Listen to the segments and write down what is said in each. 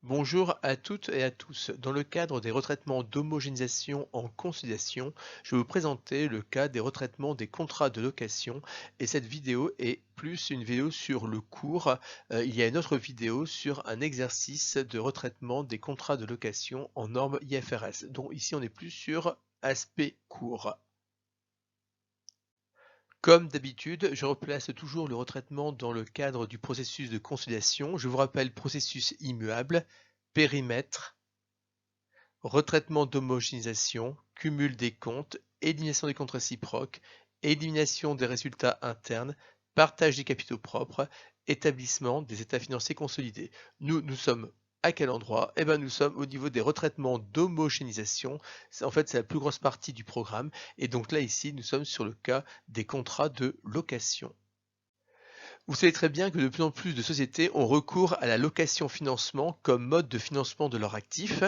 Bonjour à toutes et à tous. Dans le cadre des retraitements d'homogénéisation en conciliation, je vais vous présenter le cas des retraitements des contrats de location et cette vidéo est plus une vidéo sur le cours. Il y a une autre vidéo sur un exercice de retraitement des contrats de location en normes IFRS. Donc ici on est plus sur aspect cours. Comme d'habitude, je replace toujours le retraitement dans le cadre du processus de conciliation. Je vous rappelle processus immuable, périmètre, retraitement d'homogénéisation, cumul des comptes, élimination des comptes réciproques, élimination des résultats internes, partage des capitaux propres, établissement des états financiers consolidés. Nous sommes à quel endroit? Eh bien, nous sommes au niveau des retraitements d'homogénéisation. En fait, c'est la plus grosse partie du programme. Et donc là, ici, nous sommes sur le cas des contrats de location. Vous savez très bien que de plus en plus de sociétés ont recours à la location-financement comme mode de financement de leurs actifs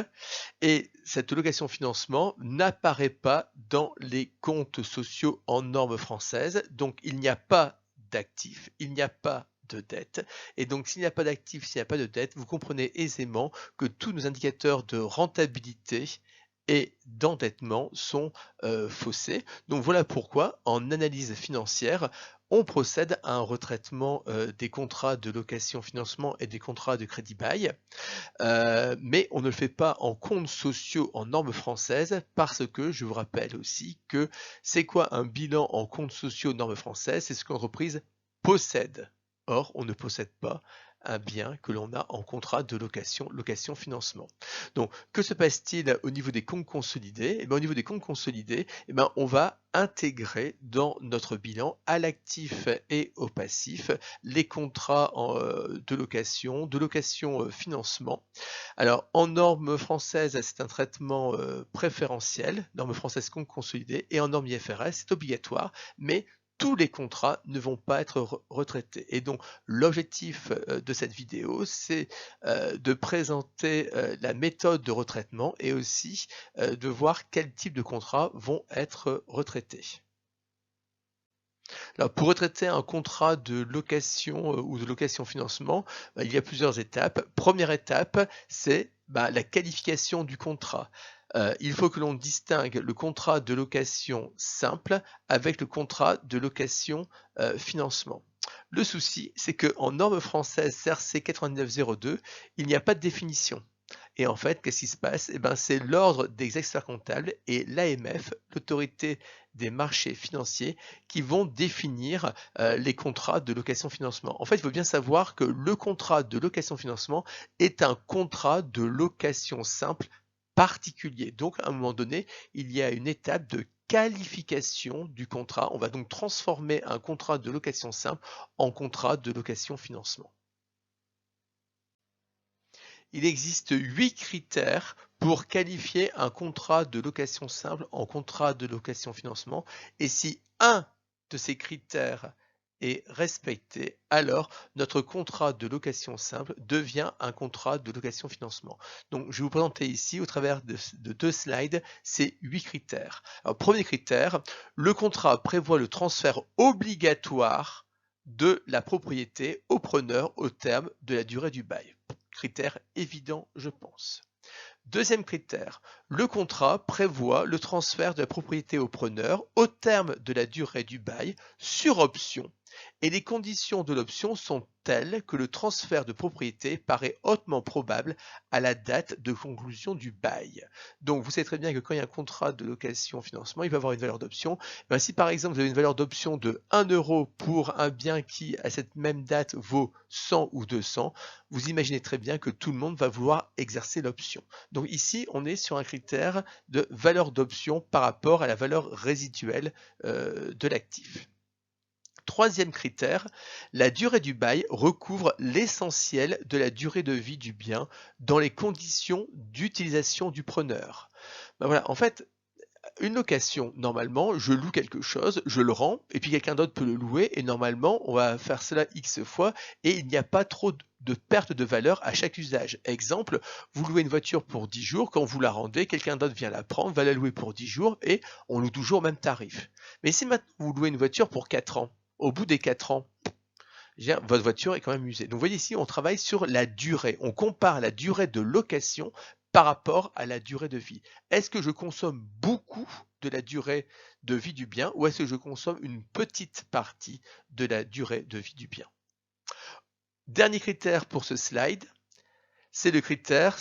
et cette location-financement n'apparaît pas dans les comptes sociaux en normes françaises. Donc il n'y a pas d'actifs, il n'y a pas de dette. Et donc s'il n'y a pas d'actifs, s'il n'y a pas de dette, vous comprenez aisément que tous nos indicateurs de rentabilité et d'endettement sont faussés. Donc voilà pourquoi, en analyse financière, on procède à un retraitement des contrats de location-financement et des contrats de crédit-bail, mais on ne le fait pas en comptes sociaux en normes françaises parce que je vous rappelle aussi que c'est quoi un bilan en comptes sociaux normes françaises? C'est ce que l'entreprise possède. Or, on ne possède pas un bien que l'on a en contrat de location-financement. Donc, que se passe-t-il au niveau des comptes consolidés? Eh bien, au niveau des comptes consolidés, eh bien, on va intégrer dans notre bilan à l'actif et au passif les contrats de location financement. Alors, en normes françaises, c'est un traitement préférentiel, normes françaises compte consolidé, et en normes IFRS, c'est obligatoire, mais tous les contrats ne vont pas être retraités. Et donc, l'objectif de cette vidéo, c'est de présenter la méthode de retraitement et aussi de voir quel type de contrats vont être retraités. Alors, pour retraiter un contrat de location ou de location-financement, il y a plusieurs étapes. Première étape, c'est la qualification du contrat. Il faut que l'on distingue le contrat de location simple avec le contrat de location financement. Le souci, c'est qu'en norme française CRC 9902, il n'y a pas de définition. Et en fait, qu'est-ce qui se passe? Eh ben, c'est l'ordre des experts comptables et l'AMF, l'autorité des marchés financiers, qui vont définir les contrats de location-financement. En fait, il faut bien savoir que le contrat de location-financement est un contrat de location simple particulier. Donc, à un moment donné, il y a une étape de qualification du contrat. On va donc transformer un contrat de location simple en contrat de location-financement. Il existe 8 critères pour qualifier un contrat de location simple en contrat de location financement. Et si un de ces critères est respecté, alors notre contrat de location simple devient un contrat de location financement. Donc je vais vous présenter ici au travers de 2 slides ces 8 critères. Alors, premier critère, le contrat prévoit le transfert obligatoire de la propriété au preneur au terme de la durée du bail. Critère évident, je pense. Deuxième critère, le contrat prévoit le transfert de la propriété au preneur au terme de la durée du bail sur option et les conditions de l'option sont telles que le transfert de propriété paraît hautement probable à la date de conclusion du bail. Donc vous savez très bien que quand il y a un contrat de location-financement, il va avoir une valeur d'option. Si par exemple vous avez une valeur d'option de 1 euro pour un bien qui à cette même date vaut 100 ou 200, vous imaginez très bien que tout le monde va vouloir exercer l'option. Donc ici, on est sur un critère de valeur d'option par rapport à la valeur résiduelle de l'actif. Troisième critère, la durée du bail recouvre l'essentiel de la durée de vie du bien dans les conditions d'utilisation du preneur. Voilà, en fait, une location, normalement, je loue quelque chose, je le rends, et puis quelqu'un d'autre peut le louer, et normalement, on va faire cela X fois, et il n'y a pas trop de perte de valeur à chaque usage. Exemple, vous louez une voiture pour 10 jours, quand vous la rendez, quelqu'un d'autre vient la prendre, va la louer pour 10 jours, et on loue toujours au même tarif. Mais si maintenant vous louez une voiture pour 4 ans, au bout des 4 ans, Je veux dire, votre voiture est quand même usée. Donc vous voyez ici, on travaille sur la durée. On compare la durée de location par rapport à la durée de vie. Est-ce que je consomme beaucoup de la durée de vie du bien ou est-ce que je consomme une petite partie de la durée de vie du bien? Dernier critère pour ce slide, c'est le critère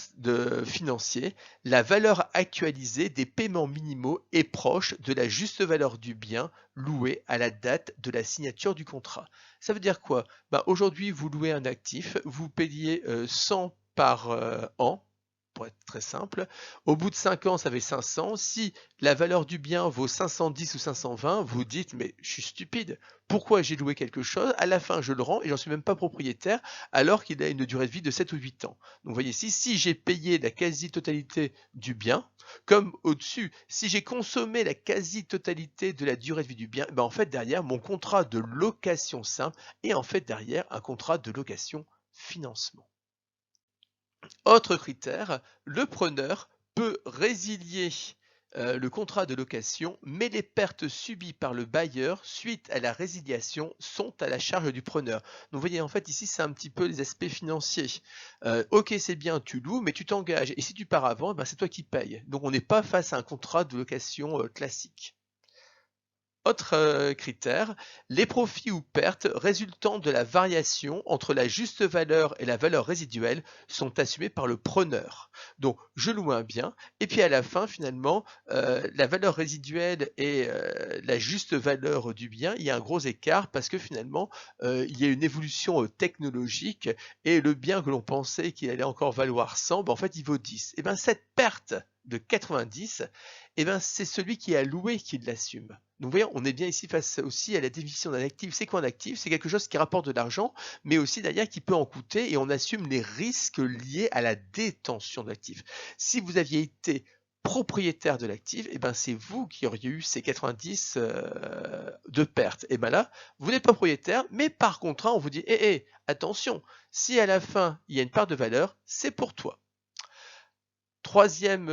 financier. La valeur actualisée des paiements minimaux est proche de la juste valeur du bien loué à la date de la signature du contrat. Ça veut dire quoi? Aujourd'hui, vous louez un actif, vous payez 100 par an, pour être très simple. Au bout de 5 ans, ça fait 500. Si la valeur du bien vaut 510 ou 520, vous dites, mais je suis stupide. Pourquoi j'ai loué quelque chose? À la fin, je le rends et j'en suis même pas propriétaire alors qu'il a une durée de vie de 7 ou 8 ans. Donc vous voyez ici, si j'ai payé la quasi-totalité du bien, comme au-dessus, si j'ai consommé la quasi-totalité de la durée de vie du bien, en fait derrière, mon contrat de location simple est en fait derrière un contrat de location financement. Autre critère, le preneur peut résilier le contrat de location, mais les pertes subies par le bailleur suite à la résiliation sont à la charge du preneur. Donc vous voyez, en fait, ici, c'est un petit peu les aspects financiers. Ok, c'est bien, tu loues, mais tu t'engages. Et si tu pars avant, c'est toi qui payes. Donc on n'est pas face à un contrat de location classique. Autre critère, les profits ou pertes résultant de la variation entre la juste valeur et la valeur résiduelle sont assumés par le preneur. Donc je loue un bien et puis à la fin finalement la valeur résiduelle et la juste valeur du bien, il y a un gros écart parce que finalement il y a une évolution technologique et le bien que l'on pensait qu'il allait encore valoir 100, en fait il vaut 10. Et cette perte de 90, c'est celui qui a loué qui l'assume. Donc vous voyez, on est bien ici face aussi à la définition d'un actif. C'est quoi un actif? C'est quelque chose qui rapporte de l'argent, mais aussi derrière qui peut en coûter et on assume les risques liés à la détention de l'actif. Si vous aviez été propriétaire de l'actif, c'est vous qui auriez eu ces 90 de pertes. Et là, vous n'êtes pas propriétaire, mais par contrat, on vous dit, attention, si à la fin, il y a une part de valeur, c'est pour toi. Troisième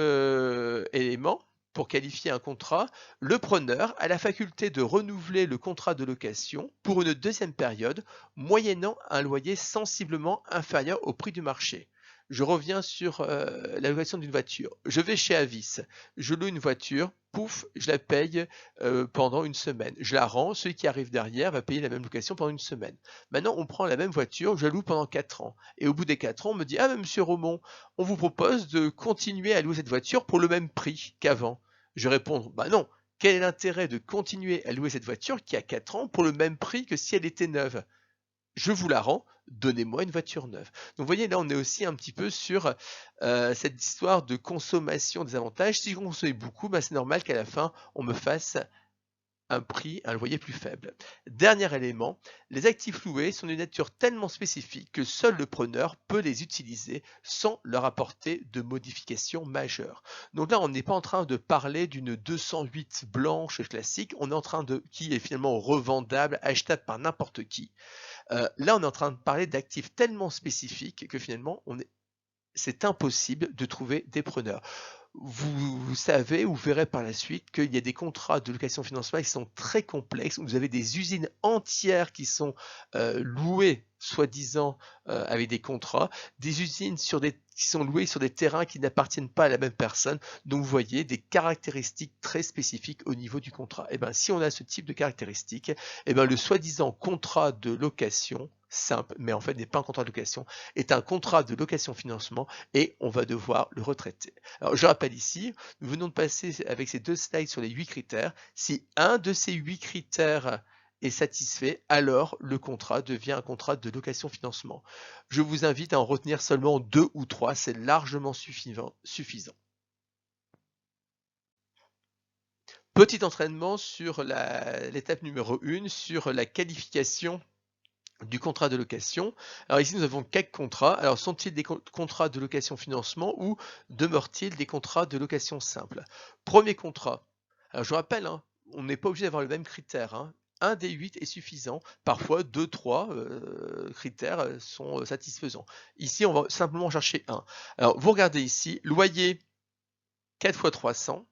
élément, pour qualifier un contrat, le preneur a la faculté de renouveler le contrat de location pour une deuxième période, moyennant un loyer sensiblement inférieur au prix du marché. Je reviens sur la location d'une voiture. Je vais chez Avis, je loue une voiture, pouf, je la paye pendant une semaine. Je la rends, celui qui arrive derrière va payer la même location pendant une semaine. Maintenant, on prend la même voiture, je la loue pendant 4 ans. Et au bout des 4 ans, on me dit « Ah, mais monsieur Romont, on vous propose de continuer à louer cette voiture pour le même prix qu'avant. » Je réponds, non, quel est l'intérêt de continuer à louer cette voiture qui a 4 ans pour le même prix que si elle était neuve? Je vous la rends, donnez-moi une voiture neuve. Donc vous voyez, là on est aussi un petit peu sur cette histoire de consommation des avantages. Si je consommais beaucoup, c'est normal qu'à la fin on me fasse un loyer plus faible. Dernier élément, les actifs loués sont d'une nature tellement spécifique que seul le preneur peut les utiliser sans leur apporter de modifications majeures. Donc là, on n'est pas en train de parler d'une 208 blanche classique, on est en train de qui est finalement revendable, achetable par n'importe qui. Là, on est en train de parler d'actifs tellement spécifiques que finalement, c'est impossible de trouver des preneurs. Vous savez ou verrez par la suite qu'il y a des contrats de location-financement qui sont très complexes, où vous avez des usines entières qui sont louées, soi-disant, avec des contrats, des usines qui sont louées sur des terrains qui n'appartiennent pas à la même personne. Donc vous voyez des caractéristiques très spécifiques au niveau du contrat. Si on a ce type de caractéristiques, le soi-disant contrat de location simple, mais en fait n'est pas un contrat de location, est un contrat de location-financement et on va devoir le retraiter. Alors je rappelle ici, nous venons de passer avec ces 2 slides sur les 8 critères. Si un de ces 8 critères est satisfait, alors le contrat devient un contrat de location-financement. Je vous invite à en retenir seulement 2 ou 3, c'est largement suffisant. Petit entraînement sur l'étape numéro 1, sur la qualification du contrat de location. Alors ici, nous avons 4 contrats. Alors, sont-ils des contrats de location-financement ou demeurent-ils des contrats de location simple? Premier contrat. Alors, je vous rappelle, on n'est pas obligé d'avoir le même critère. Un des 8 est suffisant. Parfois, 2, 3 critères sont satisfaisants. Ici, on va simplement chercher un. Alors, vous regardez ici, loyer 4 x 300.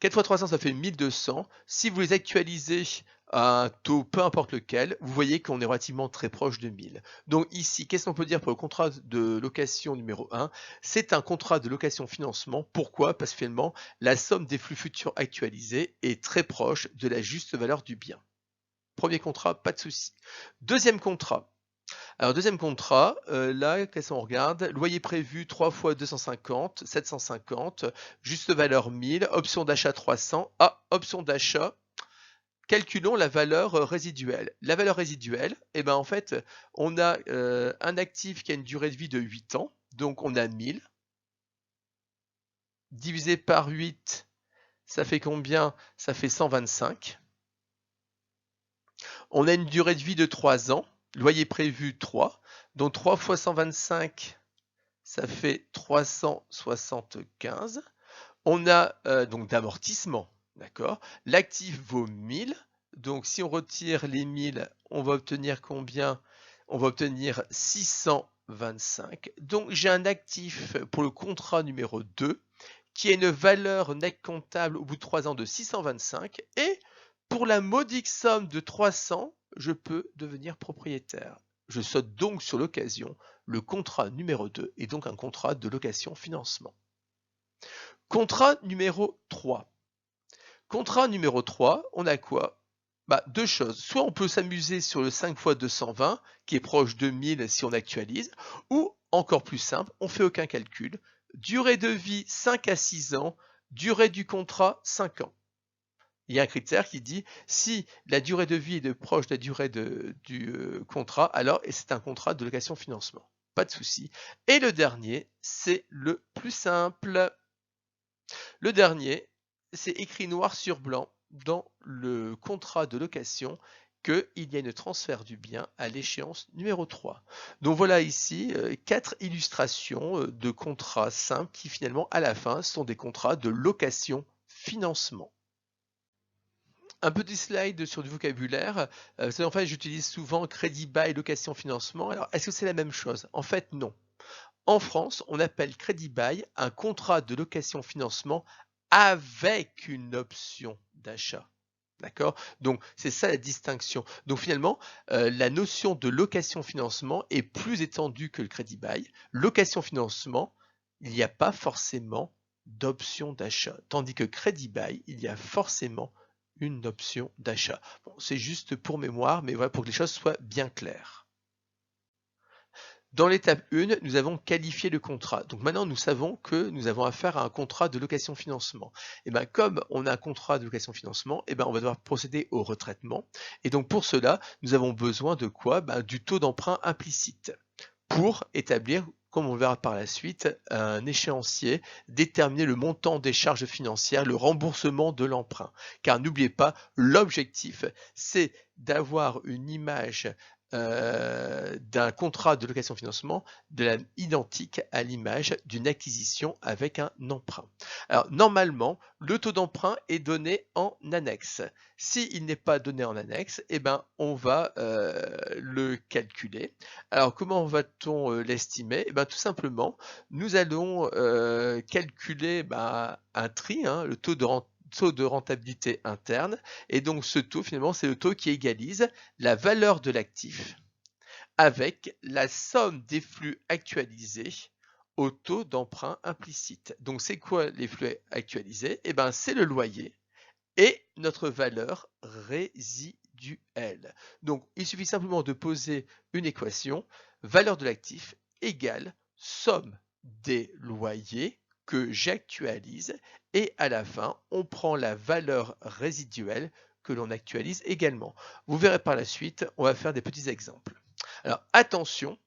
4 x 300, ça fait 1200. Si vous les actualisez à un taux peu importe lequel, vous voyez qu'on est relativement très proche de 1000. Donc ici, qu'est-ce qu'on peut dire pour le contrat de location numéro 1? C'est un contrat de location financement. Pourquoi? Parce que finalement, la somme des flux futurs actualisés est très proche de la juste valeur du bien. Premier contrat, pas de souci. Deuxième contrat. Alors deuxième contrat, là, qu'est-ce qu'on regarde? Loyer prévu 3 fois 250, 750, juste valeur 1000, option d'achat 300. Ah, option d'achat, calculons la valeur résiduelle. La valeur résiduelle, eh ben, en fait, on a un actif qui a une durée de vie de 8 ans, donc on a 1000. Divisé par 8, ça fait combien? Ça fait 125. On a une durée de vie de 3 ans, loyer prévu 3, donc 3 fois 125, ça fait 375. On a donc d'amortissement, d'accord? L'actif vaut 1000, donc si on retire les 1000, on va obtenir combien? On va obtenir 625. Donc j'ai un actif pour le contrat numéro 2 qui a une valeur nette comptable au bout de 3 ans de 625 et pour la modique somme de 300, je peux devenir propriétaire. Je saute donc sur l'occasion. Le contrat numéro 2 est donc un contrat de location-financement. Contrat numéro 3. Contrat numéro 3, on a quoi? Deux choses. Soit on peut s'amuser sur le 5 fois 220, qui est proche de 1000 si on actualise, ou encore plus simple, on fait aucun calcul. Durée de vie 5 à 6 ans, durée du contrat 5 ans. Il y a un critère qui dit si la durée de vie est proche de la durée du contrat, alors c'est un contrat de location-financement. Pas de souci. Et le dernier, c'est le plus simple. Le dernier, c'est écrit noir sur blanc dans le contrat de location qu'il y a une transfert du bien à l'échéance numéro 3. Donc voilà ici 4 illustrations de contrats simples qui finalement à la fin sont des contrats de location-financement. Un petit slide sur du vocabulaire. En fait, j'utilise souvent crédit bail, location, financement. Alors, est-ce que c'est la même chose? En fait, non. En France, on appelle crédit bail un contrat de location financement avec une option d'achat. D'accord? Donc, c'est ça la distinction. Donc, finalement, la notion de location financement est plus étendue que le crédit bail. Location financement, il n'y a pas forcément d'option d'achat. Tandis que crédit bail, il y a forcément une option d'achat. Bon, c'est juste pour mémoire, mais voilà, pour que les choses soient bien claires. Dans l'étape 1, nous avons qualifié le contrat. Donc maintenant, nous savons que nous avons affaire à un contrat de location-financement. Et bien, comme on a un contrat de location-financement, et ben, on va devoir procéder au retraitement. Et donc pour cela, nous avons besoin de quoi? Du taux d'emprunt implicite pour établir, comme on le verra par la suite, un échéancier, déterminer le montant des charges financières, le remboursement de l'emprunt. Car n'oubliez pas, l'objectif, c'est d'avoir une image d'un contrat de location-financement identique à l'image d'une acquisition avec un emprunt. Alors normalement, le taux d'emprunt est donné en annexe. S'il n'est pas donné en annexe, eh ben, on va le calculer. Alors comment va-t-on l'estimer? Eh ben, tout simplement, nous allons calculer un tri, le taux de rentabilité interne. Et donc ce taux, finalement, c'est le taux qui égalise la valeur de l'actif avec la somme des flux actualisés au taux d'emprunt implicite. Donc c'est quoi les flux actualisés? Eh ben, c'est le loyer et notre valeur résiduelle. Donc il suffit simplement de poser une équation, valeur de l'actif égale somme des loyers que j'actualise et à la fin, on prend la valeur résiduelle que l'on actualise également. Vous verrez par la suite, on va faire des petits exemples. Alors attention,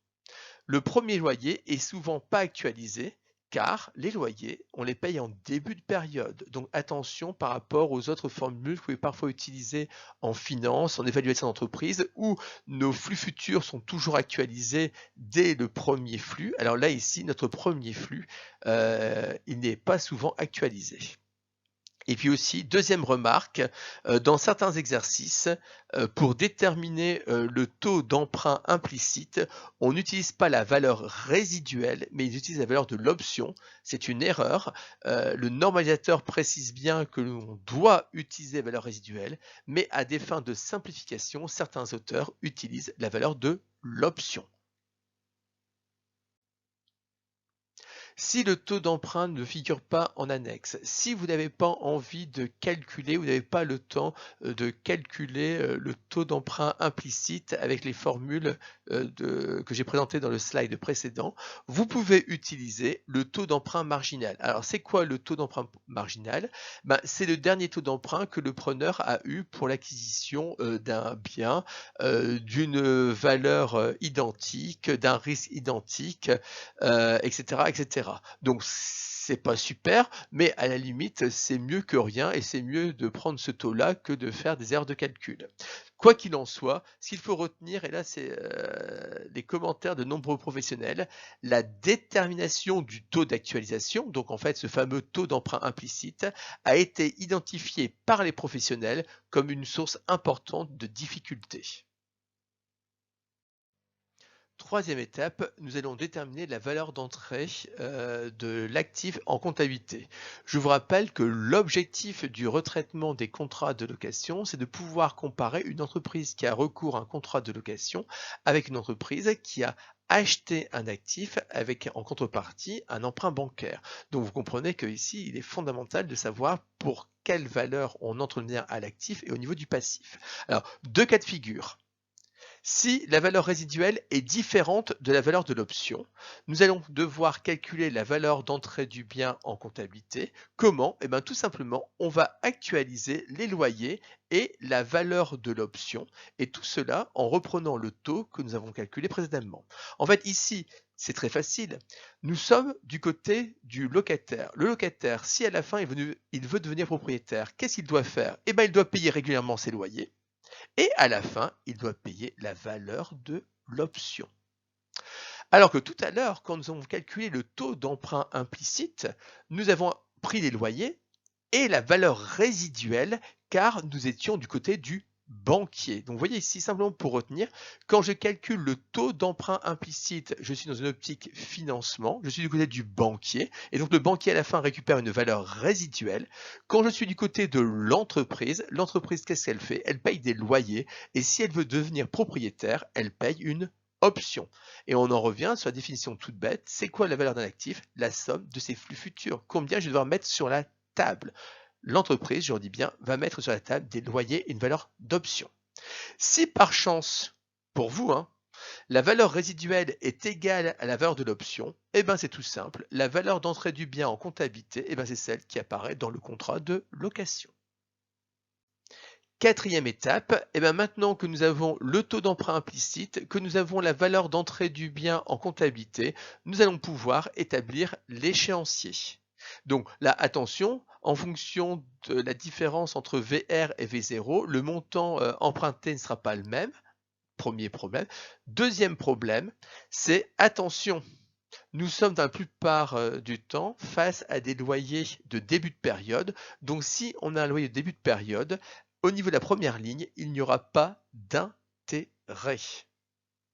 le premier loyer est souvent pas actualisé car les loyers, on les paye en début de période. Donc attention par rapport aux autres formules que vous pouvez parfois utiliser en finance, en évaluation d'entreprise, où nos flux futurs sont toujours actualisés dès le premier flux. Alors là, ici, notre premier flux, il n'est pas souvent actualisé. Et puis aussi, deuxième remarque, dans certains exercices, pour déterminer, le taux d'emprunt implicite, on n'utilise pas la valeur résiduelle, mais ils utilisent la valeur de l'option. C'est une erreur. Le normalisateur précise bien que l'on doit utiliser la valeur résiduelle, mais à des fins de simplification, certains auteurs utilisent la valeur de l'option. Si le taux d'emprunt ne figure pas en annexe, si vous n'avez pas envie de calculer, vous n'avez pas le temps de calculer le taux d'emprunt implicite avec les formules que j'ai présentées dans le slide précédent, vous pouvez utiliser le taux d'emprunt marginal. Alors c'est quoi le taux d'emprunt marginal? C'est le dernier taux d'emprunt que le preneur a eu pour l'acquisition d'un bien, d'une valeur identique, d'un risque identique, etc., etc. Donc c'est pas super, mais à la limite, c'est mieux que rien et c'est mieux de prendre ce taux-là que de faire des erreurs de calcul. Quoi qu'il en soit, ce qu'il faut retenir, et là c'est les commentaires de nombreux professionnels, la détermination du taux d'actualisation, donc en fait ce fameux taux d'emprunt implicite, a été identifié par les professionnels comme une source importante de difficultés. Troisième étape, nous allons déterminer la valeur d'entrée de l'actif en comptabilité. Je vous rappelle que l'objectif du retraitement des contrats de location, c'est de pouvoir comparer une entreprise qui a recours à un contrat de location avec une entreprise qui a acheté un actif avec en contrepartie un emprunt bancaire. Donc vous comprenez qu'ici, il est fondamental de savoir pour quelle valeur on entretient à l'actif et au niveau du passif. Alors, deux cas de figure. Si la valeur résiduelle est différente de la valeur de l'option, nous allons devoir calculer la valeur d'entrée du bien en comptabilité. Comment? Eh bien, tout simplement, on va actualiser les loyers et la valeur de l'option, et tout cela en reprenant le taux que nous avons calculé précédemment. En fait, ici, c'est très facile. Nous sommes du côté du locataire. Le locataire, si à la fin il veut devenir propriétaire, qu'est-ce qu'il doit faire? Eh bien, il doit payer régulièrement ses loyers. Et à la fin, il doit payer la valeur de l'option. Alors que tout à l'heure, quand nous avons calculé le taux d'emprunt implicite, nous avons pris les loyers et la valeur résiduelle car nous étions du côté du banquier. Donc vous voyez ici, simplement pour retenir, quand je calcule le taux d'emprunt implicite, je suis dans une optique financement, je suis du côté du banquier, et donc le banquier à la fin récupère une valeur résiduelle. Quand je suis du côté de l'entreprise, qu'est-ce qu'elle fait? Elle paye des loyers, et si elle veut devenir propriétaire, elle paye une option. Et on en revient sur la définition toute bête, c'est quoi la valeur d'un actif? La somme de ses flux futurs. Combien je vais devoir mettre sur la table? L'entreprise, je redis bien, va mettre sur la table des loyers et une valeur d'option. Si par chance, pour vous, la valeur résiduelle est égale à la valeur de l'option, eh ben c'est tout simple, la valeur d'entrée du bien en comptabilité, eh ben c'est celle qui apparaît dans le contrat de location. Quatrième étape, eh ben maintenant que nous avons le taux d'emprunt implicite, que nous avons la valeur d'entrée du bien en comptabilité, nous allons pouvoir établir l'échéancier. Donc là, attention, en fonction de la différence entre VR et V0, le montant emprunté ne sera pas le même. Premier problème. Deuxième problème, c'est attention, nous sommes dans la plupart du temps face à des loyers de début de période. Donc si on a un loyer de début de période, au niveau de la première ligne, il n'y aura pas d'intérêt.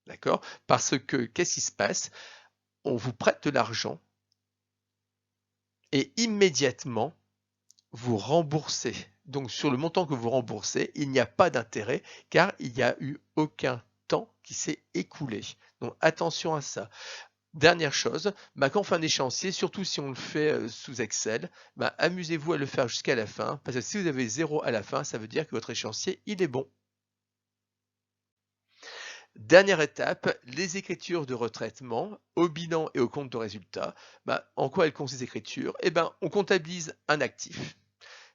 D'accord? Parce que qu'est-ce qui se passe? On vous prête de l'argent et immédiatement, vous remboursez. Donc sur le montant que vous remboursez, il n'y a pas d'intérêt car il n'y a eu aucun temps qui s'est écoulé. Donc attention à ça. Dernière chose, quand on fait un échéancier, surtout si on le fait sous Excel, amusez-vous à le faire jusqu'à la fin, parce que si vous avez 0 à la fin, ça veut dire que votre échéancier, il est bon. Dernière étape, les écritures de retraitement au bilan et au compte de résultat. En quoi elles consistent ces écritures? On comptabilise un actif.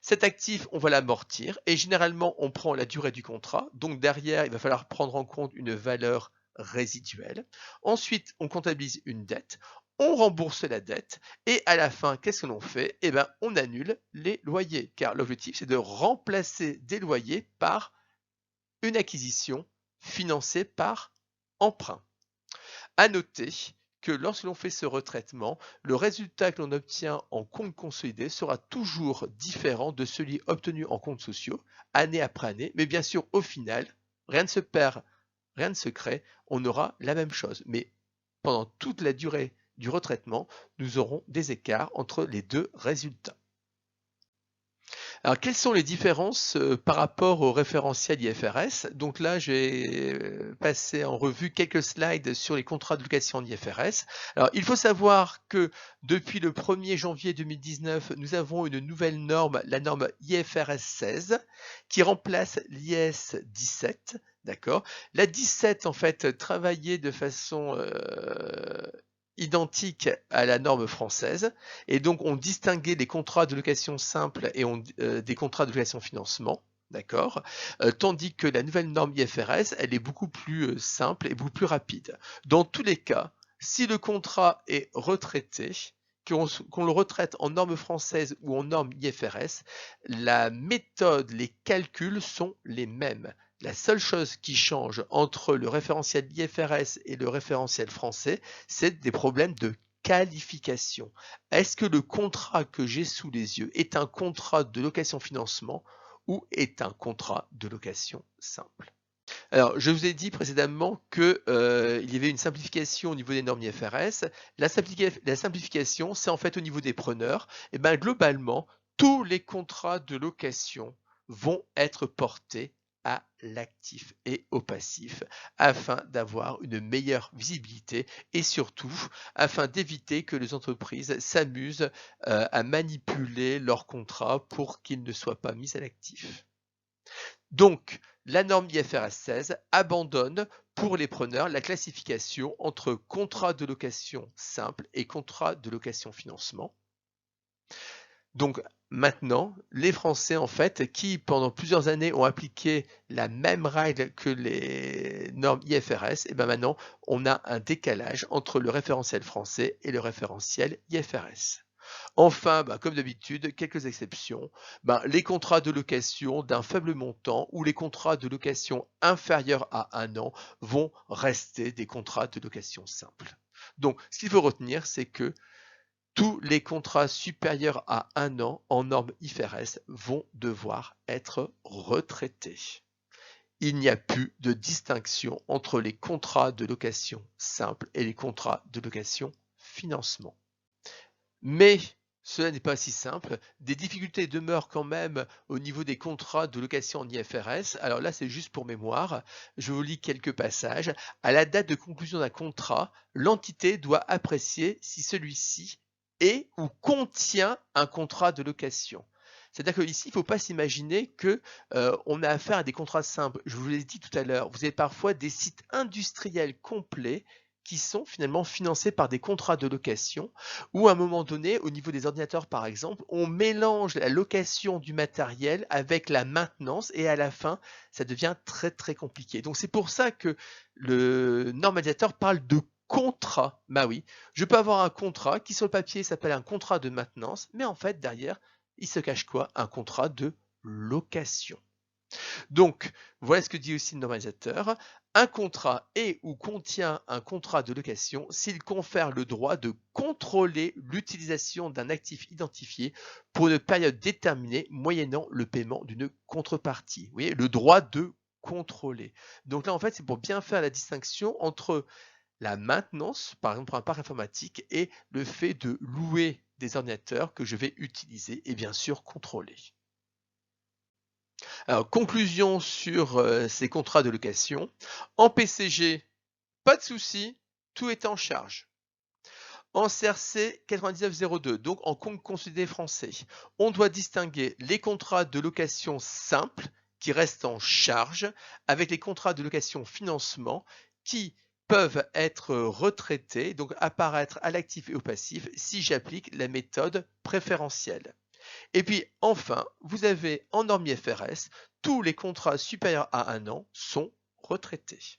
Cet actif, on va l'amortir et généralement, on prend la durée du contrat. Donc derrière, il va falloir prendre en compte une valeur résiduelle. Ensuite, on comptabilise une dette. On rembourse la dette et à la fin, qu'est-ce que l'on fait? On annule les loyers car l'objectif, c'est de remplacer des loyers par une acquisition financée par emprunt. À noter que lorsque l'on fait ce retraitement, le résultat que l'on obtient en compte consolidé sera toujours différent de celui obtenu en comptes sociaux, année après année. Mais bien sûr, au final, rien ne se perd, rien ne se crée, on aura la même chose. Mais pendant toute la durée du retraitement, nous aurons des écarts entre les deux résultats. Alors, quelles sont les différences par rapport au référentiel IFRS? Donc là, j'ai passé en revue quelques slides sur les contrats de location en IFRS. Alors, il faut savoir que depuis le 1er janvier 2019, nous avons une nouvelle norme, la norme IFRS 16, qui remplace l'IS 17. D'accord. La 17, en fait, travaillait de façon identique à la norme française, et donc on distinguait les contrats de location simple et des contrats de location financement, d'accord, tandis que la nouvelle norme IFRS, elle est beaucoup plus simple et beaucoup plus rapide. Dans tous les cas, si le contrat est retraité, qu'on le retraite en norme française ou en norme IFRS, la méthode, les calculs sont les mêmes. La seule chose qui change entre le référentiel IFRS et le référentiel français, c'est des problèmes de qualification. Est-ce que le contrat que j'ai sous les yeux est un contrat de location-financement ou est un contrat de location simple? Alors, je vous ai dit précédemment qu'il y avait une simplification au niveau des normes IFRS. La simplification, c'est en fait au niveau des preneurs. Et bien, globalement, tous les contrats de location vont être portés à l'actif et au passif afin d'avoir une meilleure visibilité et surtout afin d'éviter que les entreprises s'amusent à manipuler leurs contrats pour qu'ils ne soient pas mis à l'actif. Donc, la norme IFRS 16 abandonne pour les preneurs la classification entre contrat de location simple et contrat de location financement. Donc maintenant, les Français, en fait, qui pendant plusieurs années ont appliqué la même règle que les normes IFRS, et bien maintenant, on a un décalage entre le référentiel français et le référentiel IFRS. Enfin, comme d'habitude, quelques exceptions. Les contrats de location d'un faible montant ou les contrats de location inférieurs à 1 an vont rester des contrats de location simples. Donc, ce qu'il faut retenir, c'est que tous les contrats supérieurs à 1 an en norme IFRS vont devoir être retraités. Il n'y a plus de distinction entre les contrats de location simple et les contrats de location financement. Mais cela n'est pas si simple. Des difficultés demeurent quand même au niveau des contrats de location en IFRS. Alors là, c'est juste pour mémoire. Je vous lis quelques passages. À la date de conclusion d'un contrat, l'entité doit apprécier si celui-ci est ou contient un contrat de location. C'est-à-dire qu'ici, il ne faut pas s'imaginer qu'on a affaire à des contrats simples. Je vous l'ai dit tout à l'heure, vous avez parfois des sites industriels complets qui sont finalement financés par des contrats de location, où à un moment donné, au niveau des ordinateurs par exemple, on mélange la location du matériel avec la maintenance et à la fin, ça devient très très compliqué. Donc c'est pour ça que le normalisateur parle de contrat. Bah oui, je peux avoir un contrat qui sur le papier s'appelle un contrat de maintenance, mais en fait derrière, il se cache quoi? Un contrat de location. Donc, voilà ce que dit aussi le normalisateur. Un contrat est ou contient un contrat de location s'il confère le droit de contrôler l'utilisation d'un actif identifié pour une période déterminée moyennant le paiement d'une contrepartie. Vous voyez, le droit de contrôler. Donc là, en fait, c'est pour bien faire la distinction entre la maintenance, par exemple pour un parc informatique, et le fait de louer des ordinateurs que je vais utiliser et bien sûr contrôler. Alors, conclusion sur ces contrats de location. En PCG, pas de souci, tout est en charge. En CRC 9902, donc en compte consolidé français, on doit distinguer les contrats de location simples qui restent en charge avec les contrats de location financement qui peuvent être retraités, donc apparaître à l'actif et au passif si j'applique la méthode préférentielle. Et puis enfin, vous avez en norme IFRS, tous les contrats supérieurs à 1 an sont retraités.